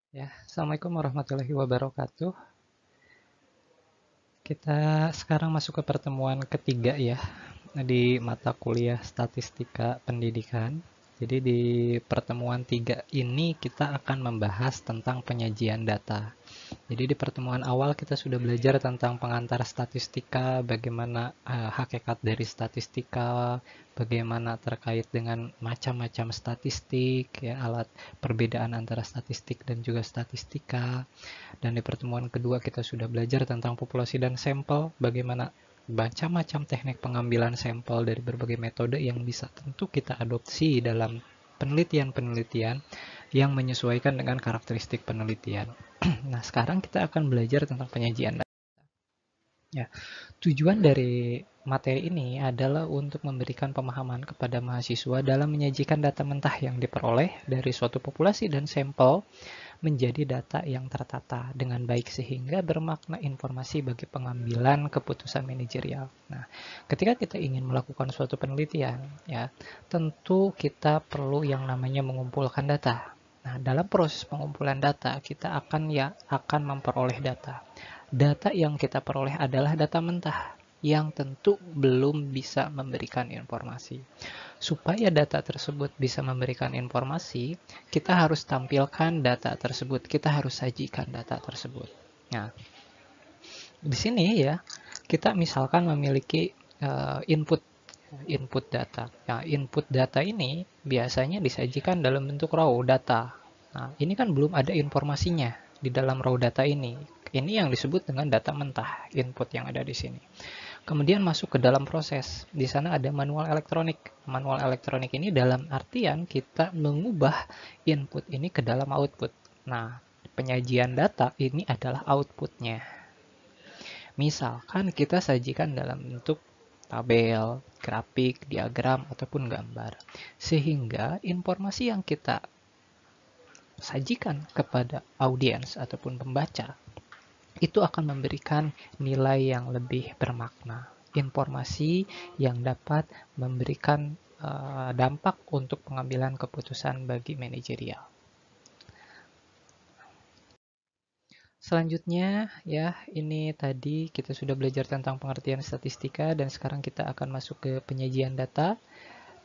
Ya, Assalamualaikum warahmatullahi wabarakatuh. Kita sekarang masuk ke pertemuan ketiga ya, di mata kuliah Statistika Pendidikan. Jadi di pertemuan tiga ini kita akan membahas tentang penyajian data. Jadi di pertemuan awal kita sudah belajar tentang pengantar statistika, bagaimana hakikat dari statistika, bagaimana terkait dengan macam-macam statistik, ya, alat perbedaan antara statistik dan juga statistika. Dan di pertemuan kedua kita sudah belajar tentang populasi dan sampel, bagaimana macam-macam teknik pengambilan sampel dari berbagai metode yang bisa tentu kita adopsi dalam penelitian-penelitian yang menyesuaikan dengan karakteristik penelitian. Nah, sekarang kita akan belajar tentang penyajian data. Ya, tujuan dari materi ini adalah untuk memberikan pemahaman kepada mahasiswa dalam menyajikan data mentah yang diperoleh dari suatu populasi dan sampel menjadi data yang tertata dengan baik sehingga bermakna informasi bagi pengambilan keputusan manajerial. Nah, ketika kita ingin melakukan suatu penelitian, ya, tentu kita perlu yang namanya mengumpulkan data. Nah, dalam proses pengumpulan data, kita akan memperoleh data. Data yang kita peroleh adalah data mentah yang tentu belum bisa memberikan informasi. Supaya data tersebut bisa memberikan informasi, kita harus tampilkan data tersebut, kita harus sajikan data tersebut. Nah, di sini ya, kita misalkan memiliki input input data. Nah, input data ini biasanya disajikan dalam bentuk raw data. Nah, ini kan belum ada informasinya di dalam raw data ini. Ini yang disebut dengan data mentah, input yang ada di sini. Kemudian masuk ke dalam proses. Di sana ada manual elektronik. Manual elektronik ini dalam artian kita mengubah input ini ke dalam output. Nah, penyajian data ini adalah outputnya. Misalkan kita sajikan dalam bentuk tabel, grafik, diagram, ataupun gambar. Sehingga informasi yang kita sajikan kepada audiens ataupun pembaca itu akan memberikan nilai yang lebih bermakna, informasi yang dapat memberikan dampak untuk pengambilan keputusan bagi manajerial. Selanjutnya ya, ini tadi kita sudah belajar tentang pengertian statistika dan sekarang kita akan masuk ke penyajian data.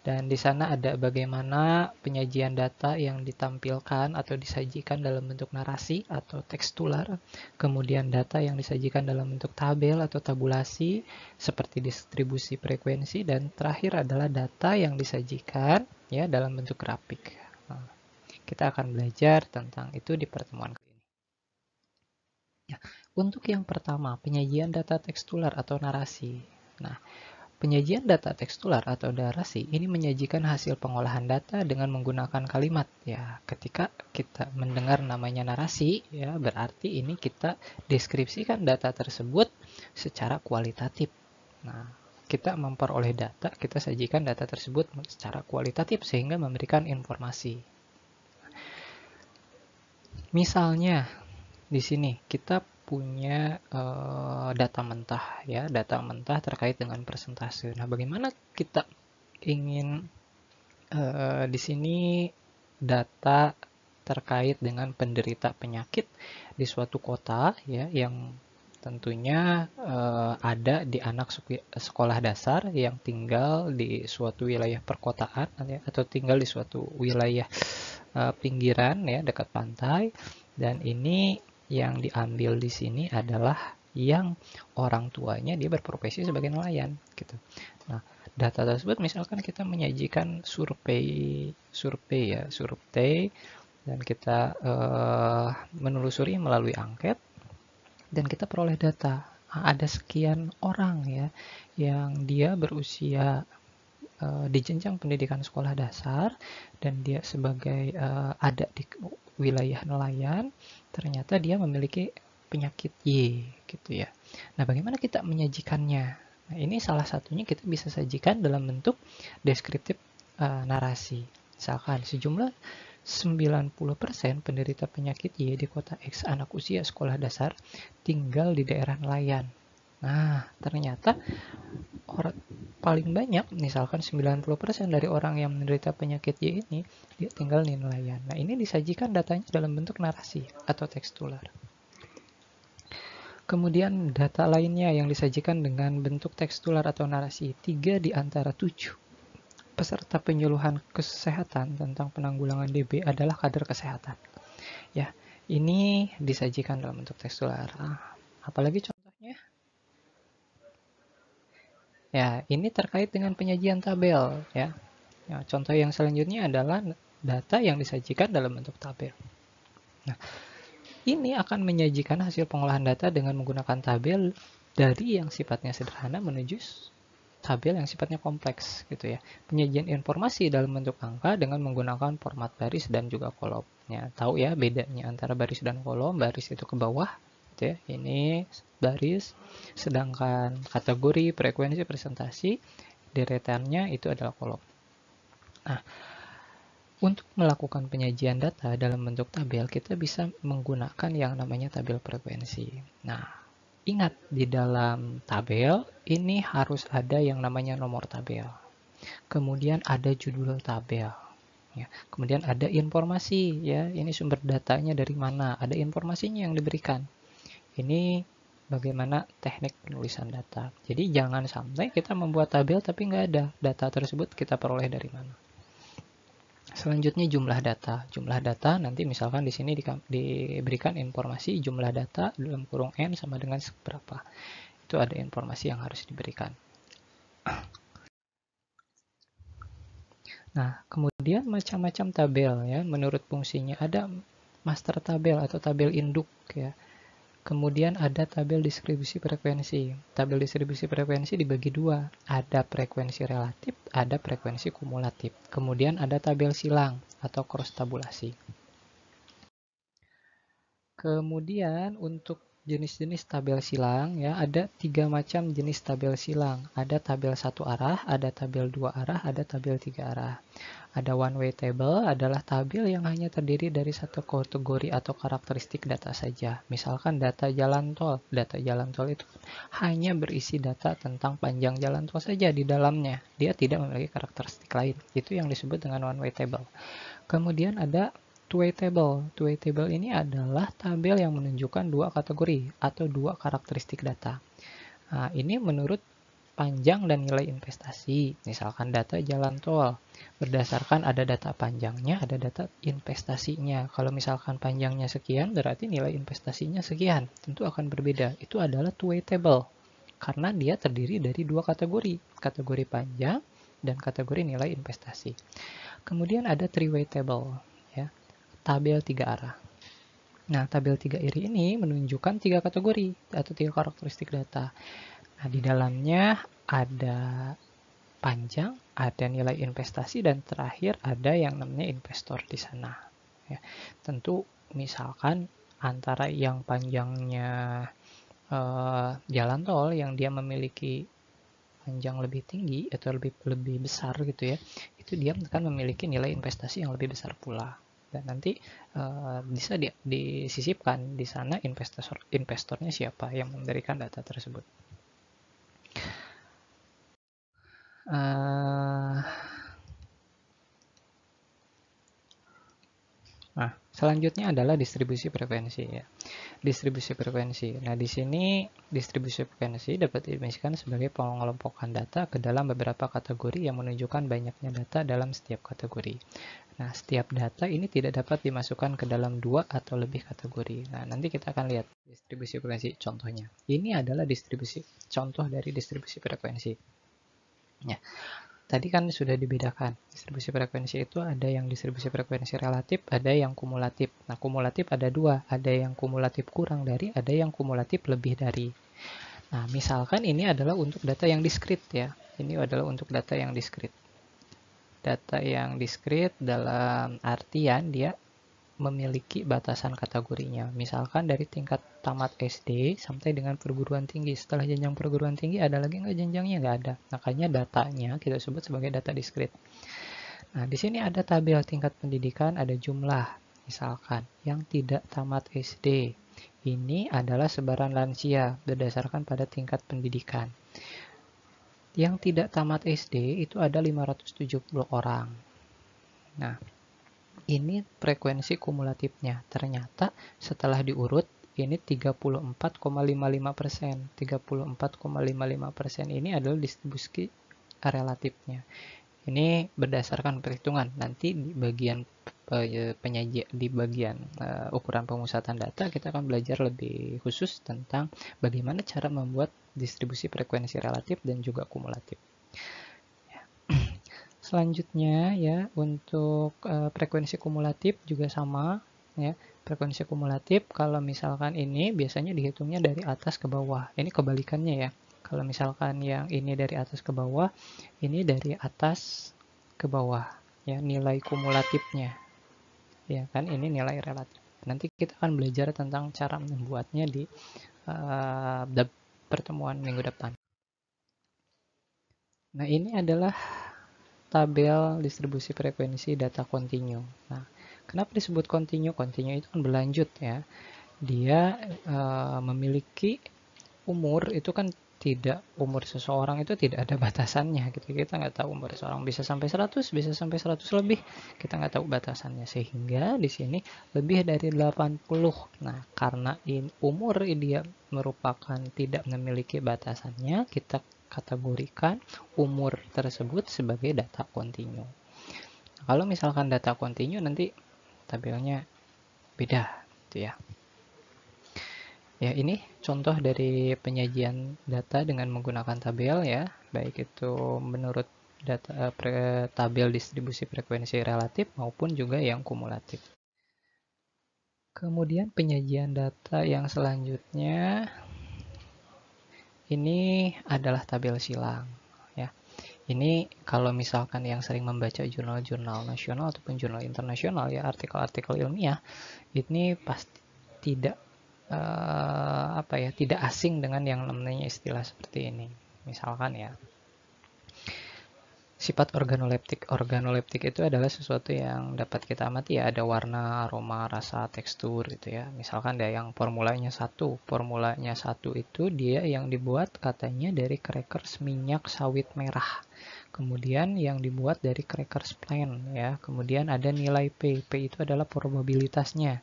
Dan di sana ada bagaimana penyajian data yang ditampilkan atau disajikan dalam bentuk narasi atau tekstuler, kemudian data yang disajikan dalam bentuk tabel atau tabulasi seperti distribusi frekuensi, dan terakhir adalah data yang disajikan ya dalam bentuk grafik. Nah, kita akan belajar tentang itu di pertemuan kali ini. Ya, untuk yang pertama, penyajian data tekstuler atau narasi. Nah, penyajian data tekstuler atau narasi ini menyajikan hasil pengolahan data dengan menggunakan kalimat. Ya, ketika kita mendengar namanya narasi, ya berarti ini kita deskripsikan data tersebut secara kualitatif. Nah, kita memperoleh data, kita sajikan data tersebut secara kualitatif sehingga memberikan informasi. Misalnya di sini kita punya data mentah ya, data mentah terkait dengan persentase. Nah, bagaimana kita ingin di sini data terkait dengan penderita penyakit di suatu kota ya yang tentunya ada di anak sekolah dasar yang tinggal di suatu wilayah perkotaan ya, atau tinggal di suatu wilayah pinggiran ya dekat pantai, dan ini yang diambil di sini adalah yang orang tuanya dia berprofesi sebagai nelayan gitu. Nah, data tersebut misalkan kita menyajikan survei dan kita menelusuri melalui angket dan kita peroleh data. Ada sekian orang ya yang dia berusia di jenjang pendidikan sekolah dasar dan dia sebagai ada di wilayah nelayan, ternyata dia memiliki penyakit Y gitu ya. Nah, bagaimana kita menyajikannya? Nah, ini salah satunya kita bisa sajikan dalam bentuk deskriptif narasi. Misalkan sejumlah 90% penderita penyakit Y di kota X anak usia sekolah dasar tinggal di daerah nelayan. Nah, ternyata orang paling banyak, misalkan 90% dari orang yang menderita penyakit Y ini, dia tinggal di nelayan. Nah, ini disajikan datanya dalam bentuk narasi atau tekstuler. Kemudian data lainnya yang disajikan dengan bentuk tekstuler atau narasi. 3 di antara 7 peserta penyuluhan kesehatan tentang penanggulangan DB adalah kader kesehatan. Ya, ini disajikan dalam bentuk tekstuler. Apalagi contohnya? Ya, ini terkait dengan penyajian tabel, ya. Ya, contoh yang selanjutnya adalah data yang disajikan dalam bentuk tabel. Nah, ini akan menyajikan hasil pengolahan data dengan menggunakan tabel dari yang sifatnya sederhana menuju tabel yang sifatnya kompleks gitu ya. Penyajian informasi dalam bentuk angka dengan menggunakan format baris dan juga kolom. Ya, tahu ya bedanya antara baris dan kolom. Baris itu ke bawah gitu ya. Ini baris, sedangkan kategori, frekuensi, presentasi deretannya itu adalah kolom. Nah, untuk melakukan penyajian data dalam bentuk tabel, kita bisa menggunakan yang namanya tabel frekuensi. Nah, ingat di dalam tabel ini harus ada yang namanya nomor tabel. Kemudian ada judul tabel. Ya. Kemudian ada informasi, ya. Ini sumber datanya dari mana? Ada informasinya yang diberikan. Ini bagaimana teknik penulisan data. Jadi jangan sampai kita membuat tabel tapi nggak ada data tersebut kita peroleh dari mana. Selanjutnya jumlah data. Jumlah data nanti misalkan di sini diberikan informasi jumlah data dalam kurung N sama dengan seberapa. Itu ada informasi yang harus diberikan. Nah, kemudian macam-macam tabel ya, menurut fungsinya ada master tabel atau tabel induk ya. Kemudian ada tabel distribusi frekuensi. Tabel distribusi frekuensi dibagi dua. Ada frekuensi relatif, ada frekuensi kumulatif. Kemudian ada tabel silang atau cross tabulasi. Kemudian untuk jenis-jenis tabel silang ya ada 3 macam jenis tabel silang. Ada tabel satu arah, ada tabel 2 arah, ada tabel 3 arah. Ada one way table adalah tabel yang hanya terdiri dari satu kategori atau karakteristik data saja. Misalkan data jalan tol. Data jalan tol itu hanya berisi data tentang panjang jalan tol saja di dalamnya. Dia tidak memiliki karakteristik lain. Itu yang disebut dengan one way table. Kemudian ada two-way table. Two-way table ini adalah tabel yang menunjukkan dua kategori atau dua karakteristik data. Nah, ini menurut panjang dan nilai investasi. Misalkan data jalan tol. Berdasarkan ada data panjangnya, ada data investasinya. Kalau misalkan panjangnya sekian, berarti nilai investasinya sekian. Tentu akan berbeda. Itu adalah two-way table. Karena dia terdiri dari dua kategori. Kategori panjang dan kategori nilai investasi. Kemudian ada three-way table. Ya. Tabel 3 arah. Nah, tabel 3 arah ini menunjukkan 3 kategori atau 3 karakteristik data. Nah, di dalamnya ada panjang, ada nilai investasi, dan terakhir ada yang namanya investor di sana. Ya, tentu misalkan antara yang panjangnya jalan tol yang dia memiliki panjang lebih tinggi atau lebih besar gitu ya, itu dia akan memiliki nilai investasi yang lebih besar pula. Dan nanti bisa disisipkan di sana investornya siapa yang memberikan data tersebut. Nah, selanjutnya adalah distribusi frekuensi ya. Distribusi frekuensi. Nah, di sini distribusi frekuensi dapat didefinisikan sebagai pengelompokan data ke dalam beberapa kategori yang menunjukkan banyaknya data dalam setiap kategori. Nah, setiap data ini tidak dapat dimasukkan ke dalam dua atau lebih kategori. Nah, nanti kita akan lihat distribusi frekuensi contohnya. Ini adalah contoh dari distribusi frekuensi. Ya. Tadi kan sudah dibedakan. Distribusi frekuensi itu ada yang distribusi frekuensi relatif, ada yang kumulatif. Nah, kumulatif ada dua. Ada yang kumulatif kurang dari, ada yang kumulatif lebih dari. Nah, misalkan ini adalah untuk data yang diskrit ya. Ini adalah untuk data yang diskrit. Data yang diskrit dalam artian dia memiliki batasan kategorinya. Misalkan dari tingkat tamat SD sampai dengan perguruan tinggi. Setelah jenjang perguruan tinggi ada lagi nggak jenjangnya? Nggak ada. Makanya datanya kita sebut sebagai data diskrit. Nah, di sini ada tabel tingkat pendidikan, ada jumlah. Misalkan yang tidak tamat SD Ini adalah sebaran lansia berdasarkan pada tingkat pendidikan. Yang tidak tamat SD itu ada 570 orang. Nah, ini frekuensi kumulatifnya. Ternyata setelah diurut, ini 34,55%. 34,55% ini adalah distribusi relatifnya. Ini berdasarkan perhitungan. Nanti di bagian penyajian, di bagian ukuran pemusatan data, kita akan belajar lebih khusus tentang bagaimana cara membuat distribusi frekuensi relatif dan juga kumulatif. Selanjutnya ya, untuk frekuensi kumulatif juga sama ya. Frekuensi kumulatif kalau misalkan ini biasanya dihitungnya dari atas ke bawah. Ini kebalikannya ya. Kalau misalkan yang ini dari atas ke bawah, ini dari atas ke bawah ya, nilai kumulatifnya. Ya kan, ini nilai relatif. Nanti kita akan belajar tentang cara membuatnya di pertemuan minggu depan. Nah, ini adalah tabel distribusi frekuensi data kontinu. Nah, kenapa disebut kontinu? Kontinu itu kan berlanjut ya. Dia memiliki umur, itu kan tidak, umur seseorang itu tidak ada batasannya gitu. Kita nggak tahu umur seseorang, bisa sampai 100, bisa sampai 100 lebih. Kita nggak tahu batasannya, sehingga di sini lebih dari 80. Nah, karena umur dia merupakan tidak memiliki batasannya, kita kategorikan umur tersebut sebagai data kontinu. Nah, kalau misalkan data kontinu nanti tabelnya beda gitu ya. Ya, ini contoh dari penyajian data dengan menggunakan tabel ya, baik itu menurut data tabel distribusi frekuensi relatif maupun juga yang kumulatif. Kemudian penyajian data yang selanjutnya ini adalah tabel silang ya. Ini kalau misalkan yang sering membaca jurnal-jurnal nasional ataupun jurnal internasional ya, artikel-artikel ilmiah, ini pasti tidak tidak asing dengan yang namanya istilah seperti ini. Misalkan ya, sifat organoleptik. Organoleptik itu adalah sesuatu yang dapat kita amati ya, ada warna, aroma, rasa, tekstur gitu ya. Misalkan ada yang formulanya 1. Formulanya 1 itu dia yang dibuat katanya dari crackers minyak sawit merah. Kemudian yang dibuat dari crackers plain ya. Kemudian ada nilai P. P itu adalah probabilitasnya.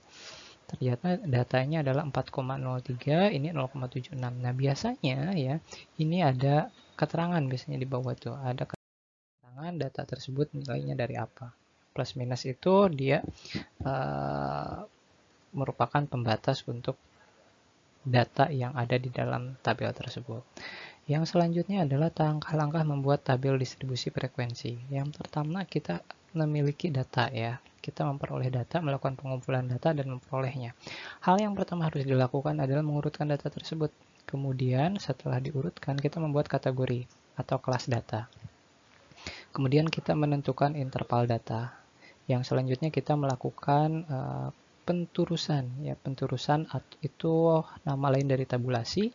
Ternyata datanya adalah 4,03, ini 0,76. Nah, biasanya ya, ini ada keterangan biasanya di bawah tuh. Ada keterangan data tersebut nilainya dari apa. Plus minus itu dia merupakan pembatas untuk data yang ada di dalam tabel tersebut. Yang selanjutnya adalah langkah-langkah membuat tabel distribusi frekuensi. Yang pertama, kita memiliki data ya. Kita memperoleh data, melakukan pengumpulan data dan memperolehnya. Hal yang pertama harus dilakukan adalah mengurutkan data tersebut. Kemudian setelah diurutkan, kita membuat kategori atau kelas data. Kemudian kita menentukan interval data. Yang selanjutnya kita melakukan penturusan ya. Penturusan itu nama lain dari tabulasi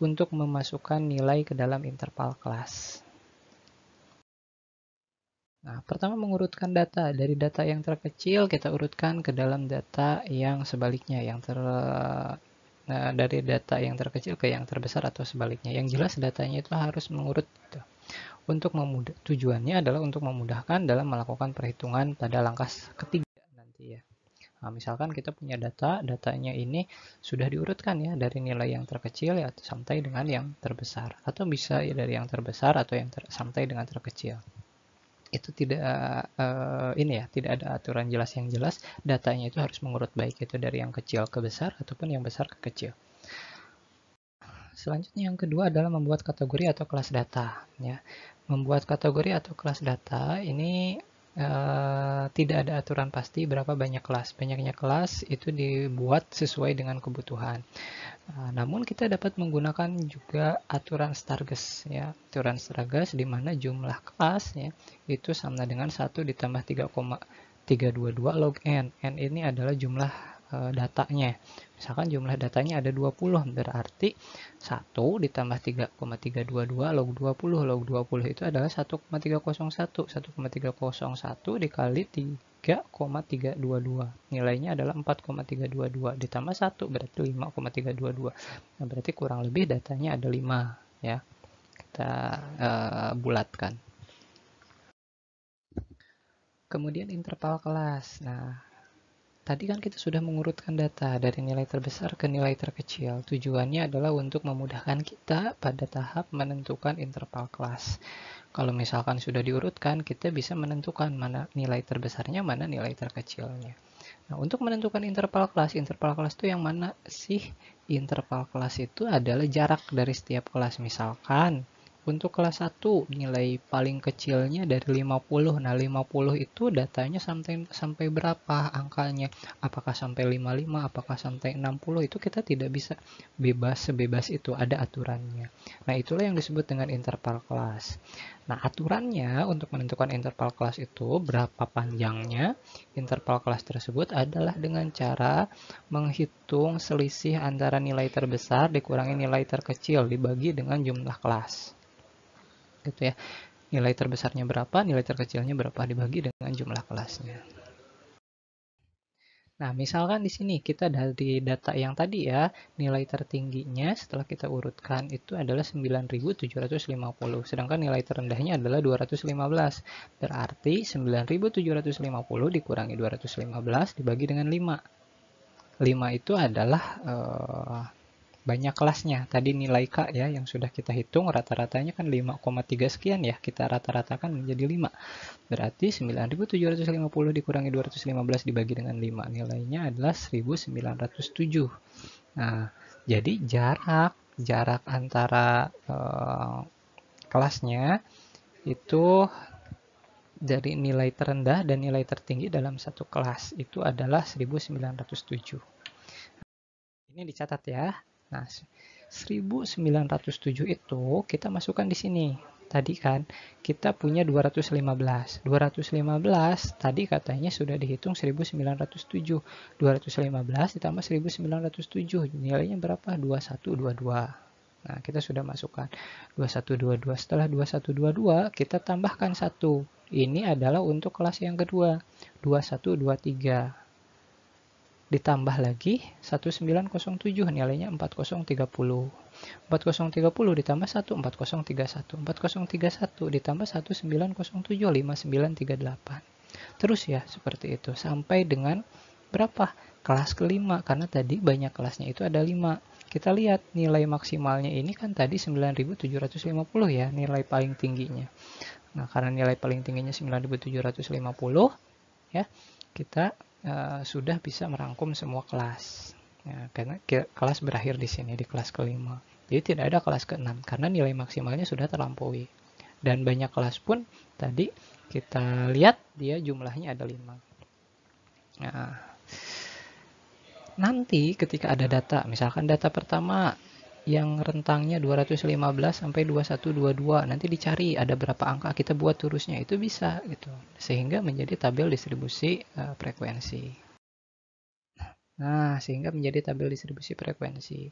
untuk memasukkan nilai ke dalam interval kelas. Nah, pertama mengurutkan data. Dari data yang terkecil kita urutkan ke dalam data yang sebaliknya, dari data yang terkecil ke yang terbesar atau sebaliknya. Yang jelas datanya itu harus mengurut gitu. Tujuannya adalah untuk memudahkan dalam melakukan perhitungan pada langkah ketiga nanti ya. Nah, misalkan kita punya datanya ini sudah diurutkan ya dari nilai yang terkecil ya sampai dengan yang terbesar, atau bisa ya dari yang terbesar atau yang sampai dengan terkecil. Itu tidak tidak ada aturan jelas yang jelas, datanya itu harus mengurut baik itu dari yang kecil ke besar ataupun yang besar ke kecil. Selanjutnya yang kedua adalah membuat kategori atau kelas data ya. Membuat kategori atau kelas data ini tidak ada aturan pasti berapa banyak kelas. Banyaknya kelas itu dibuat sesuai dengan kebutuhan. Namun kita dapat menggunakan juga aturan Stargess ya. Aturan Stargess di mana jumlah kelas ya itu sama dengan 1 ditambah 3,322 log n. N ini adalah jumlah datanya. Misalkan jumlah datanya ada 20, berarti 1 ditambah 3,322 log 20. Log 20 itu adalah 1,301. 1,301 dikali 3,322. Nilainya adalah 4,322 ditambah 1 berarti 5,322. Nah, berarti kurang lebih datanya ada 5 ya. Kita bulatkan. Kemudian interval kelas. Nah, tadi kan kita sudah mengurutkan data dari nilai terbesar ke nilai terkecil. Tujuannya adalah untuk memudahkan kita pada tahap menentukan interval kelas. Kalau misalkan sudah diurutkan, kita bisa menentukan mana nilai terbesarnya, mana nilai terkecilnya. Nah, untuk menentukan interval kelas itu yang mana sih? Interval kelas itu adalah jarak dari setiap kelas. Misalkan, untuk kelas 1 nilai paling kecilnya dari 50. Nah, 50 itu datanya sampai berapa angkanya? Apakah sampai 55, apakah sampai 60? Itu kita tidak bisa sebebas itu, ada aturannya. Nah, itulah yang disebut dengan interval kelas. Nah, aturannya untuk menentukan interval kelas itu berapa panjangnya. Interval kelas tersebut adalah dengan cara menghitung selisih antara nilai terbesar dikurangi nilai terkecil dibagi dengan jumlah kelas. Gitu ya. Nilai terbesarnya berapa, nilai terkecilnya berapa dibagi dengan jumlah kelasnya. Nah, misalkan di sini kita dari data yang tadi ya, nilai tertingginya setelah kita urutkan itu adalah 9.750, sedangkan nilai terendahnya adalah 215. Berarti 9.750 dikurangi 215 dibagi dengan 5. 5 itu adalah banyak kelasnya. Tadi nilai K ya yang sudah kita hitung rata-ratanya kan 5,3 sekian ya. Kita rata-ratakan menjadi 5. Berarti 9.750 dikurangi 215 dibagi dengan 5. Nilainya adalah 1.907. Nah, jadi jarak antara kelasnya itu dari nilai terendah dan nilai tertinggi dalam satu kelas itu adalah 1.907. Ini dicatat ya. Nah, 1907 itu kita masukkan di sini. Tadi kan kita punya 215. 215 tadi katanya sudah dihitung 1907. 215 ditambah 1907. Nilainya berapa? 2122. Nah, kita sudah masukkan 2122. Setelah 2122 kita tambahkan 1. Ini adalah untuk kelas yang kedua. 2123. Ditambah lagi 1907 nilainya 4030. 4030 ditambah 1 4031. 4031 ditambah 1907 5938. Terus ya seperti itu sampai dengan berapa? Kelas kelima, karena tadi banyak kelasnya itu ada 5. Kita lihat nilai maksimalnya ini kan tadi 9750 ya, nilai paling tingginya. Nah, karena nilai paling tingginya 9750 ya, kita sudah bisa merangkum semua kelas. Ya, karena kelas berakhir di sini di kelas kelima. Jadi tidak ada kelas ke-6 karena nilai maksimalnya sudah terlampaui. Dan banyak kelas pun tadi kita lihat dia jumlahnya ada 5. Nah, nanti ketika ada data, misalkan data pertama yang rentangnya 215 sampai 2122, nanti dicari ada berapa angka, kita buat turusnya, itu bisa gitu. Sehingga menjadi tabel distribusi frekuensi. Nah, sehingga menjadi tabel distribusi frekuensi.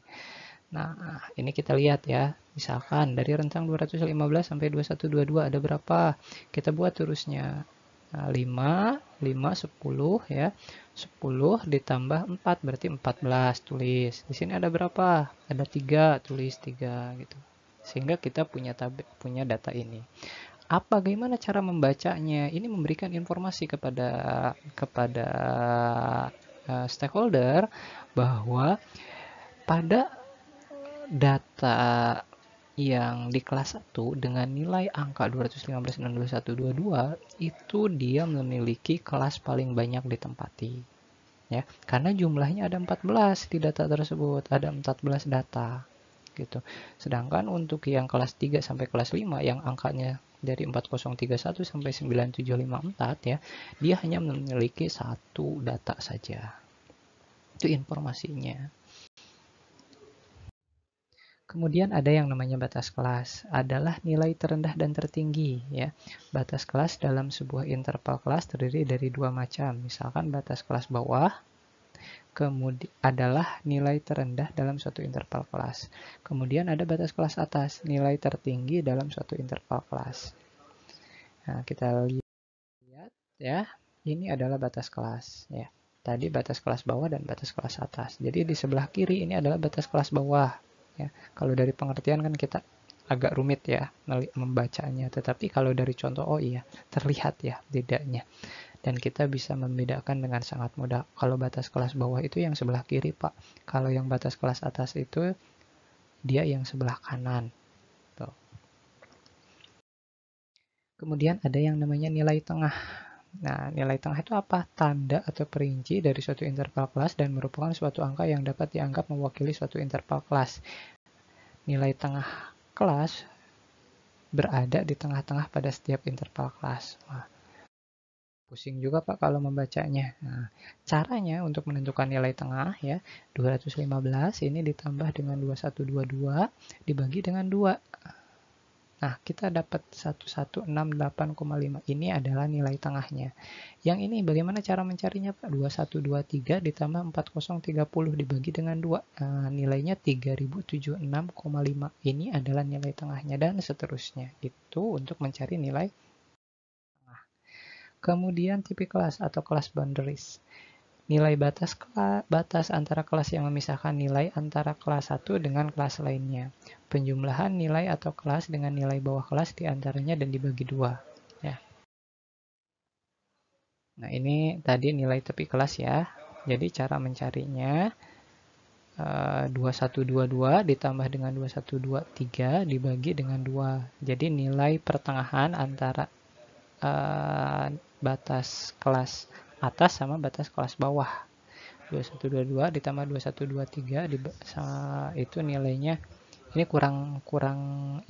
Nah, ini kita lihat ya. Misalkan dari rentang 215 sampai 2122 ada berapa? Kita buat turusnya. Nah, 5, 10 ya. 10 ditambah 4 berarti 14, tulis. Di sini ada berapa? Ada 3, tulis 3 gitu. Sehingga kita punya data ini. Bagaimana cara membacanya? Ini memberikan informasi kepada stakeholder bahwa pada data yang di kelas 1 dengan nilai angka 215 dan 2122 itu dia memiliki kelas paling banyak ditempati ya, karena jumlahnya ada 14 di data tersebut, ada 14 data gitu. Sedangkan untuk yang kelas 3 sampai kelas 5 yang angkanya dari 4031 sampai 9754 ya, dia hanya memiliki satu data saja. Itu informasinya. Kemudian ada yang namanya batas kelas, adalah nilai terendah dan tertinggi ya. Batas kelas dalam sebuah interval kelas terdiri dari dua macam. Misalkan batas kelas bawah kemudian adalah nilai terendah dalam suatu interval kelas. Kemudian ada batas kelas atas, nilai tertinggi dalam suatu interval kelas. Nah, kita lihat ya. ini adalah batas kelas ya. Tadi batas kelas bawah dan batas kelas atas. Jadi di sebelah kiri ini adalah batas kelas bawah ya. Kalau dari pengertian kan kita agak rumit ya membacanya, tetapi kalau dari contoh oh iya, terlihat ya bedanya. Dan kita bisa membedakan dengan sangat mudah. Kalau batas kelas bawah itu yang sebelah kiri, Pak. Kalau yang batas kelas atas itu dia yang sebelah kanan. Tuh. Kemudian ada yang namanya nilai tengah. Nah, nilai tengah itu apa? Tanda atau perinci dari suatu interval kelas dan merupakan suatu angka yang dapat dianggap mewakili suatu interval kelas. Nilai tengah kelas berada di tengah-tengah pada setiap interval kelas. Wah, pusing juga Pak kalau membacanya. Nah, caranya untuk menentukan nilai tengah ya, 215 ini ditambah dengan 2122 dibagi dengan 2. Nah, kita dapat 1168,5. Ini adalah nilai tengahnya. Yang ini bagaimana cara mencarinya, Pak? 2123 ditambah 4030 dibagi dengan 2. Nah, nilainya 3076,5. Ini adalah nilai tengahnya dan seterusnya. Itu untuk mencari nilai tengah. Kemudian tipe kelas atau class boundaries. Nilai batas antara kelas yang memisahkan nilai antara kelas 1 dengan kelas lainnya. Penjumlahan nilai atau kelas dengan nilai bawah kelas diantaranya dan dibagi 2. Ya. Nah, ini tadi nilai tepi kelas ya. Jadi cara mencarinya 2122 ditambah dengan 2123 dibagi dengan 2. Jadi nilai pertengahan antara batas kelas atas sama batas kelas bawah. 2122 ditambah 2123 itu nilainya ini kurang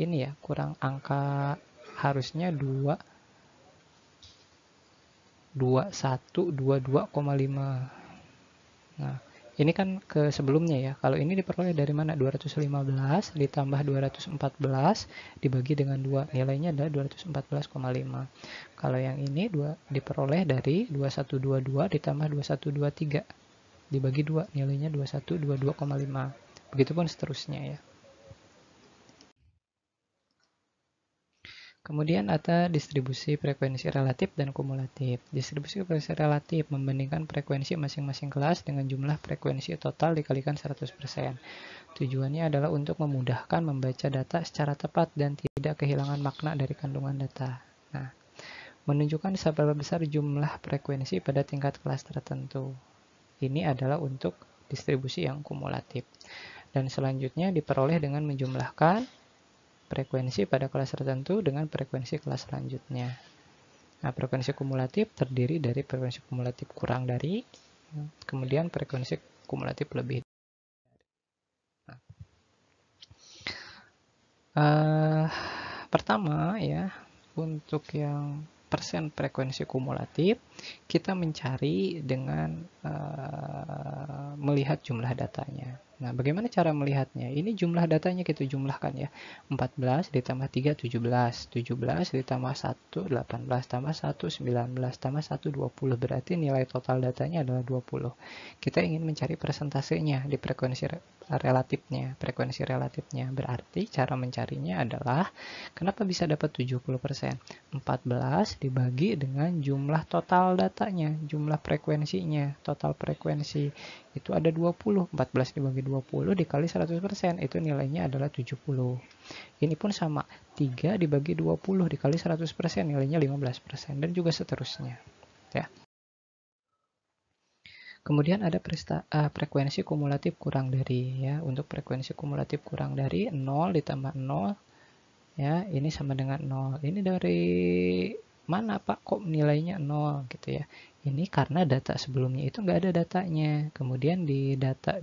ini ya, kurang angka, harusnya 2122,5. Nah, ini kan ke sebelumnya ya. Kalau ini diperoleh dari mana? 215 ditambah 214 dibagi dengan 2. Nilainya adalah 214,5. Kalau yang ini diperoleh dari 2122 ditambah 2123 dibagi 2, nilainya 2122,5. Begitupun seterusnya ya. Kemudian ada distribusi frekuensi relatif dan kumulatif. Distribusi frekuensi relatif membandingkan frekuensi masing-masing kelas dengan jumlah frekuensi total dikalikan 100%. Tujuannya adalah untuk memudahkan membaca data secara tepat dan tidak kehilangan makna dari kandungan data. Nah, menunjukkan seberapa besar jumlah frekuensi pada tingkat kelas tertentu. Ini adalah untuk distribusi yang kumulatif. Dan selanjutnya diperoleh dengan menjumlahkan frekuensi pada kelas tertentu dengan frekuensi kelas selanjutnya. Nah, frekuensi kumulatif terdiri dari frekuensi kumulatif kurang dari, kemudian frekuensi kumulatif lebih. Nah, pertama ya, untuk yang persen frekuensi kumulatif, kita mencari dengan melihat jumlah datanya. Nah, bagaimana cara melihatnya? Ini jumlah datanya kita jumlahkan ya. 14 ditambah 3, 17. 17 ditambah 1, 18. Tambah 1, 19. Tambah 1, 20. Berarti nilai total datanya adalah 20. Kita ingin mencari persentasenya di frekuensi relatifnya. Frekuensi relatifnya. Berarti cara mencarinya adalah, kenapa bisa dapat 70%? 14 dibagi dengan jumlah total datanya. Jumlah frekuensinya. Total frekuensi itu ada 20. 14 dibagi 20 dikali 100%, itu nilainya adalah 70. Ini pun sama, 3 dibagi 20 dikali 100%, nilainya 15%, dan juga seterusnya. Ya. Kemudian ada frekuensi kumulatif kurang dari ya. Untuk frekuensi kumulatif kurang dari 0 ditambah 0 ya, ini sama dengan 0. Ini dari mana Pak kok nilainya 0 gitu ya. Ini karena data sebelumnya itu nggak ada datanya. Kemudian di data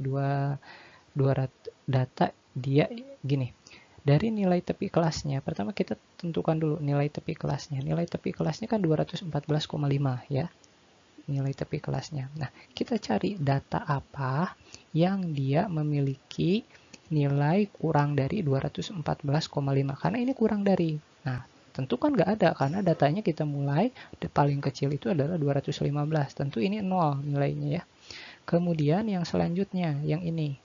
data dia gini. Dari nilai tepi kelasnya, pertama kita tentukan dulu nilai tepi kelasnya. Nilai tepi kelasnya kan 214,5 ya. Nilai tepi kelasnya. Nah, kita cari data apa yang dia memiliki nilai kurang dari 214,5 karena ini kurang dari. Nah, tentu kan nggak ada karena datanya kita mulai paling kecil itu adalah 215. Tentu ini 0 nilainya ya. Kemudian yang selanjutnya, yang ini.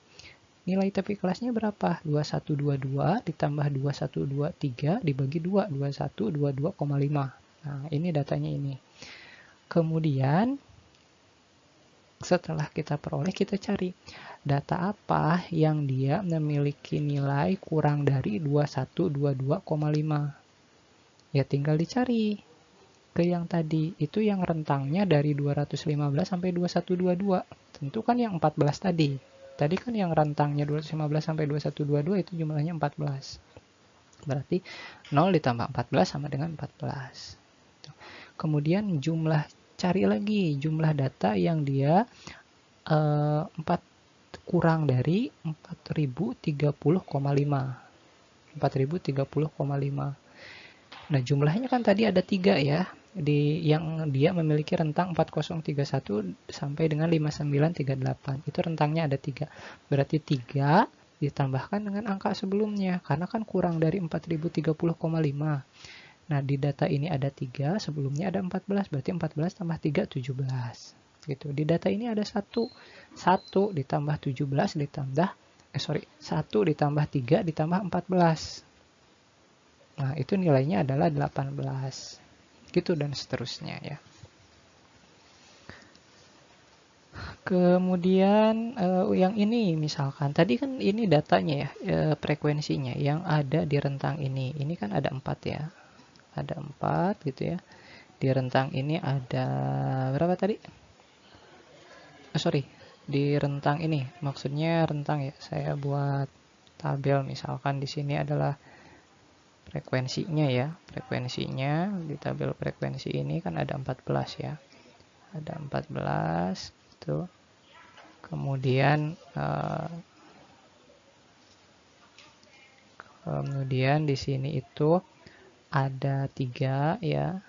Nilai tepi kelasnya berapa? 2122 ditambah 2123 dibagi 2, 2122,5. Nah, ini datanya ini. Kemudian setelah kita peroleh, kita cari data apa yang dia memiliki nilai kurang dari 2122,5. Ya tinggal dicari ke yang tadi, itu yang rentangnya dari 215 sampai 2122. Tentu kan yang 14 tadi. Tadi kan yang rentangnya 215 sampai 2122 itu jumlahnya 14. Berarti 0 ditambah 14 sama dengan 14. Kemudian cari lagi jumlah data yang dia 4 kurang dari 4030,5. 4030,5. Nah, jumlahnya kan tadi ada 3 ya. Yang dia memiliki rentang 4031 sampai dengan 5938. Itu rentangnya ada 3. Berarti 3 ditambahkan dengan angka sebelumnya. Karena kan kurang dari 4030,5. Nah, di data ini ada 3, sebelumnya ada 14. Berarti 14 tambah 3, 17. Gitu. Di data ini ada 1. 1 ditambah 17 ditambah 1 ditambah 3 ditambah 14. Nah, itu nilainya adalah 18. Gitu dan seterusnya ya. Kemudian yang ini misalkan, tadi kan ini datanya ya, frekuensinya yang ada di rentang ini. Ini kan ada 4 ya. Ada 4 gitu ya. Di rentang ini ada berapa tadi? Di rentang ini. Maksudnya rentang ya. Saya buat tabel misalkan di sini adalah frekuensinya ya. Frekuensinya di tabel frekuensi ini kan ada 14 ya. Ada 14 tuh. Kemudian di sini itu ada 3 ya.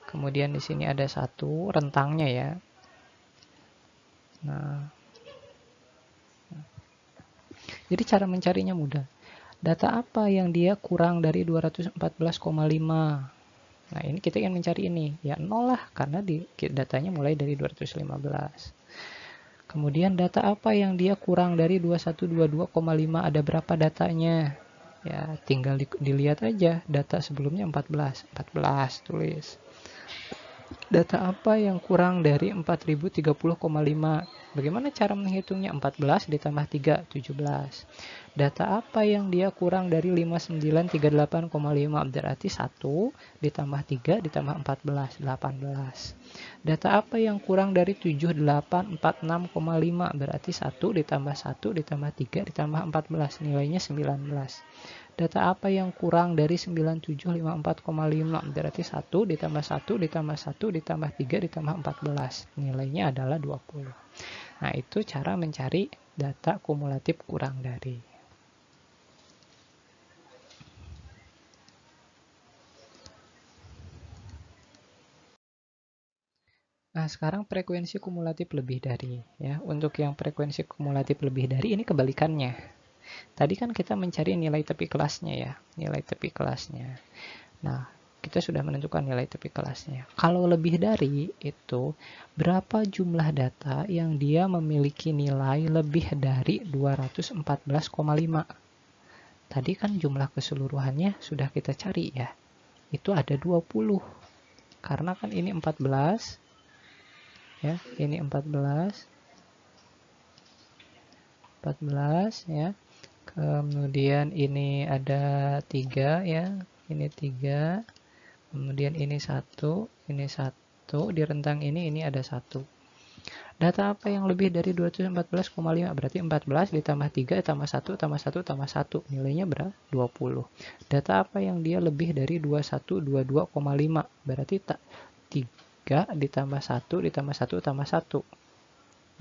Kemudian di sini ada 1 rentangnya ya. Nah, jadi cara mencarinya mudah. Data apa yang dia kurang dari 214,5? Nah, ini kita ingin mencari ini. Ya 0 lah, karena datanya mulai dari 215. Kemudian data apa yang dia kurang dari 2122,5? Ada berapa datanya? Ya, tinggal dilihat aja. Data sebelumnya 14. 14 tulis. Data apa yang kurang dari 4030,5? Bagaimana cara menghitungnya? 14 ditambah 3, 17. Data apa yang dia kurang dari 5938,5? Berarti 1 ditambah 3 ditambah 14, 18. Data apa yang kurang dari 7846,5? Berarti 1 ditambah 1 ditambah 3 ditambah 14, nilainya 19. Data apa yang kurang dari 9754,5? Berarti 1 ditambah 1 ditambah 1 ditambah 3 ditambah 14. Nilainya adalah 20. Nah, itu cara mencari data kumulatif kurang dari. Nah, sekarang frekuensi kumulatif lebih dari. Ya, untuk yang frekuensi kumulatif lebih dari ini kebalikannya. Tadi kan kita mencari nilai tepi kelasnya ya, nilai tepi kelasnya. Nah, kita sudah menentukan nilai tepi kelasnya. Kalau lebih dari itu, berapa jumlah data yang dia memiliki nilai lebih dari 214,5? Tadi kan jumlah keseluruhannya sudah kita cari ya. Itu ada 20. Karena kan ini 14. Ya, ini 14 ya. Kemudian ini ada 3 ya, ini 3. Kemudian ini 1, di rentang ini ada 1. Data apa yang lebih dari 214,5? Berarti 14 ditambah 3 tambah 1 tambah 1 tambah 1. Nilainya berapa? 20. Data apa yang dia lebih dari 2122,5? Berarti 3 ditambah 1 ditambah 1 tambah 1.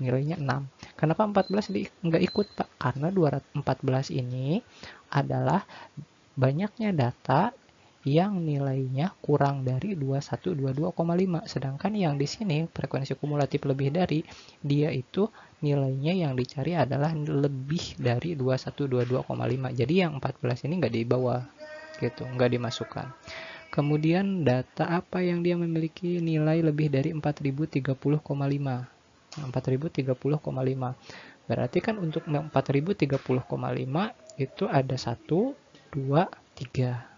Nilainya 6. Kenapa 14 nggak ikut, Pak? Karena 214 ini adalah banyaknya data yang nilainya kurang dari 2122,5. Sedangkan yang di sini frekuensi kumulatif lebih dari, dia itu nilainya yang dicari adalah lebih dari 2122,5. Jadi yang 14 ini nggak dibawa gitu, nggak dimasukkan. Kemudian data apa yang dia memiliki nilai lebih dari 4030,5? 4030,5. Berarti kan untuk 4030,5 itu ada 1, 2, 3.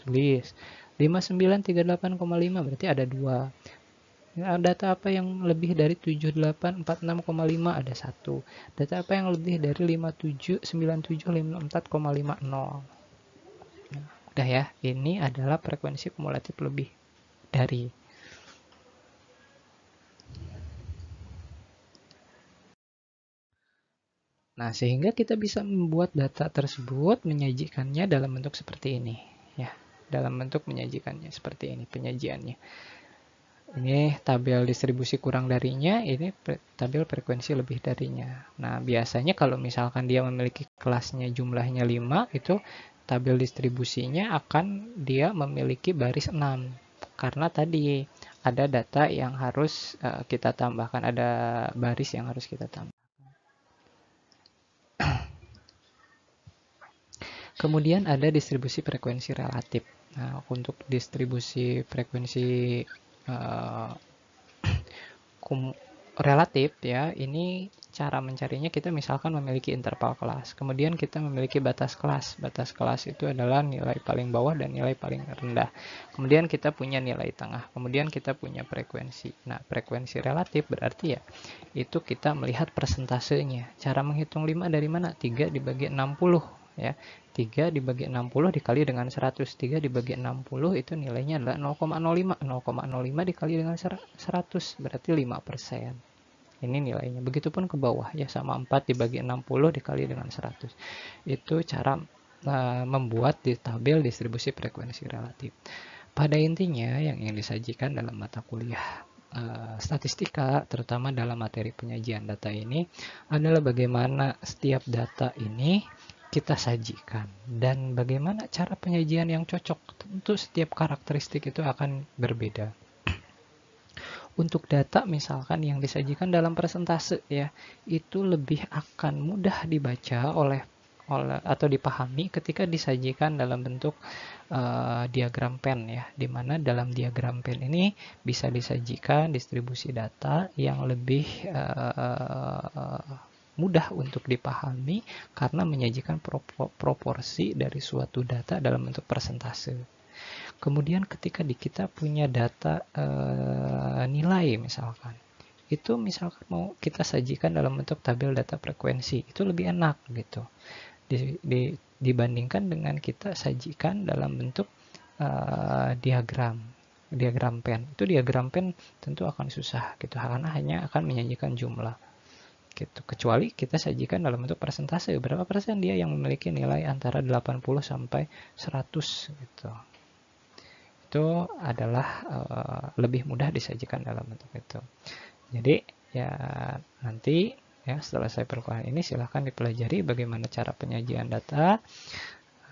Tulis 5938,5 berarti ada 2. Data apa yang lebih dari 7846,5 ada 1. Data apa yang lebih dari 579754,50. Udah ya, ini adalah frekuensi kumulatif lebih dari. Nah, sehingga kita bisa membuat data tersebut, menyajikannya dalam bentuk seperti ini. Ya, dalam bentuk menyajikannya seperti ini penyajiannya. Ini tabel distribusi kurang darinya, ini tabel frekuensi lebih darinya. Nah, biasanya kalau misalkan dia memiliki kelasnya jumlahnya 5, itu tabel distribusinya akan dia memiliki baris 6. Karena tadi ada data yang harus kita tambahkan, ada baris yang harus kita tambahkan. Kemudian ada distribusi frekuensi relatif. Nah, untuk distribusi frekuensi uh, relatif ya, ini cara mencarinya kita misalkan memiliki interval kelas. Kemudian kita memiliki batas kelas. Batas kelas itu adalah nilai paling bawah dan nilai paling rendah. Kemudian kita punya nilai tengah. Kemudian kita punya frekuensi. Nah, frekuensi relatif berarti ya, itu kita melihat persentasenya. Cara menghitung 5 dari mana? 3 dibagi 60 ya. 3 dibagi 60 dikali dengan 100. 3 dibagi 60 itu nilainya adalah 0,05. 0,05 dikali dengan 100 berarti 5%. Ini nilainya. Begitupun ke bawah ya, sama 4 dibagi 60 dikali dengan 100. Itu cara membuat di tabel distribusi frekuensi relatif. Pada intinya yang ingin disajikan dalam mata kuliah statistika, terutama dalam materi penyajian data ini, adalah bagaimana setiap data ini kita sajikan dan bagaimana cara penyajian yang cocok. Tentu setiap karakteristik itu akan berbeda. Untuk data misalkan yang disajikan dalam persentase ya, itu lebih akan mudah dibaca oleh atau dipahami ketika disajikan dalam bentuk diagram pen ya, dimana dalam diagram pen ini bisa disajikan distribusi data yang lebih mudah untuk dipahami karena menyajikan proporsi dari suatu data dalam bentuk persentase. Kemudian ketika kita punya data nilai misalkan, itu misalkan mau kita sajikan dalam bentuk tabel data frekuensi, itu lebih enak gitu dibandingkan dengan kita sajikan dalam bentuk diagram pen. Itu diagram pen tentu akan susah gitu karena hanya akan menyajikan jumlah gitu. Kecuali kita sajikan dalam bentuk persentase, berapa persen dia yang memiliki nilai antara 80 sampai 100 gitu. Itu adalah lebih mudah disajikan dalam bentuk itu. Jadi ya nanti ya setelah saya perkuliahan ini silahkan dipelajari bagaimana cara penyajian data.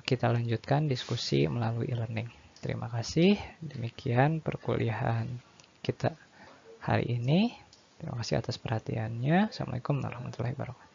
Kita lanjutkan diskusi melalui e-learning. Terima kasih. Demikian perkuliahan kita hari ini. Terima kasih atas perhatiannya. Assalamualaikum warahmatullahi wabarakatuh.